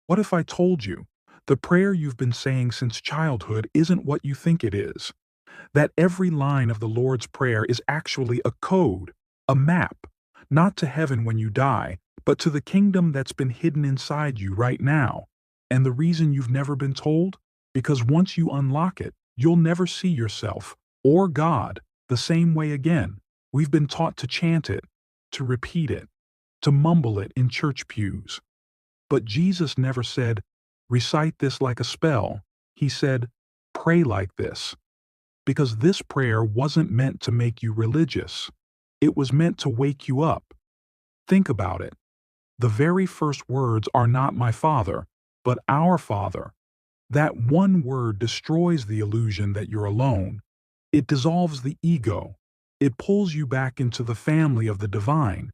What if I told you the prayer you've been saying since childhood isn't what you think it is? That every line of the Lord's Prayer is actually a code, a map, not to heaven when you die, but to the kingdom that's been hidden inside you right now. And the reason you've never been told? Because once you unlock it, you'll never see yourself or God the same way again. We've been taught to chant it, to repeat it, to mumble it in church pews. But Jesus never said, recite this like a spell. He said, pray like this. Because this prayer wasn't meant to make you religious. It was meant to wake you up. Think about it. The very first words are not my Father, but our Father. That one word destroys the illusion that you're alone. It dissolves the ego. It pulls you back into the family of the divine.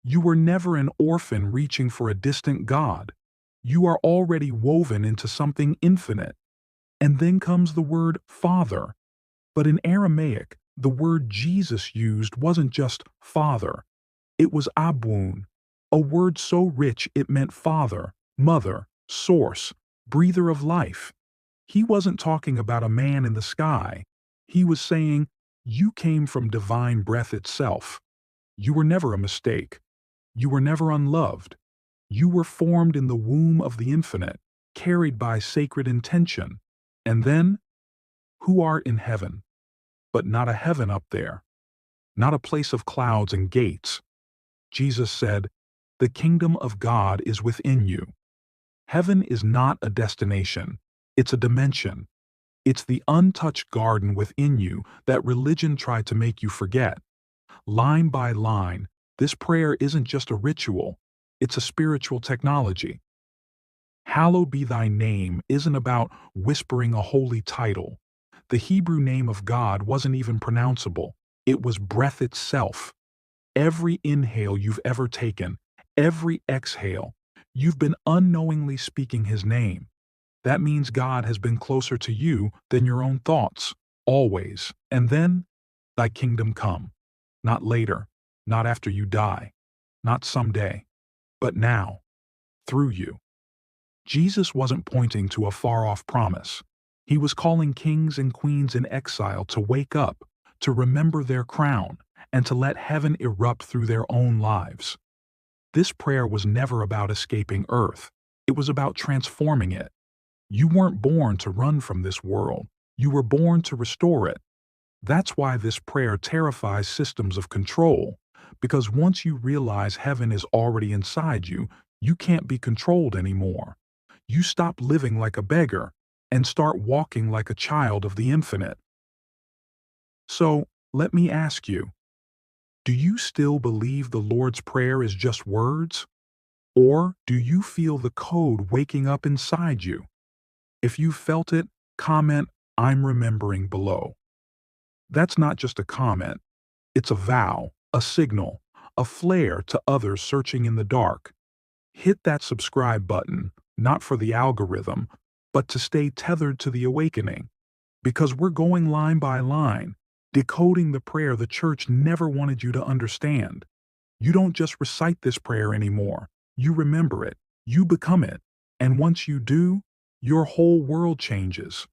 You were never an orphan reaching for a distant God. You are already woven into something infinite. And then comes the word Father. But in Aramaic, the word Jesus used wasn't just Father. It was Abun, a word so rich it meant Father, Mother, Source, Breather of life. He wasn't talking about a man in the sky. He was saying, you came from divine breath itself. You were never a mistake. You were never unloved. You were formed in the womb of the infinite, carried by sacred intention. And then, who art in heaven, but not a heaven up there, not a place of clouds and gates. Jesus said, the kingdom of God is within you. Heaven is not a destination, it's a dimension. It's the untouched garden within you that religion tried to make you forget. Line by line, this prayer isn't just a ritual, it's a spiritual technology. Hallowed be thy name isn't about whispering a holy title. The Hebrew name of God wasn't even pronounceable. It was breath itself. Every inhale you've ever taken, every exhale, you've been unknowingly speaking his name. That means God has been closer to you than your own thoughts, always. And then, thy kingdom come. Not later, not after you die, not someday, but now, through you. Jesus wasn't pointing to a far-off promise. He was calling kings and queens in exile to wake up, to remember their crown, and to let heaven erupt through their own lives. This prayer was never about escaping earth. It was about transforming it. You weren't born to run from this world. You were born to restore it. That's why this prayer terrifies systems of control, because once you realize heaven is already inside you, you can't be controlled anymore. You stop living like a beggar and start walking like a child of the infinite. So, let me ask you, do you still believe the Lord's Prayer is just words? Or do you feel the code waking up inside you? If you felt it, comment, I'm remembering below. That's not just a comment. It's a vow, a signal, a flare to others searching in the dark. Hit that subscribe button, not for the algorithm, but to stay tethered to the awakening. Because we're going line by line, decoding the prayer the church never wanted you to understand. You don't just recite this prayer anymore. You remember it. You become it. And once you do, your whole world changes.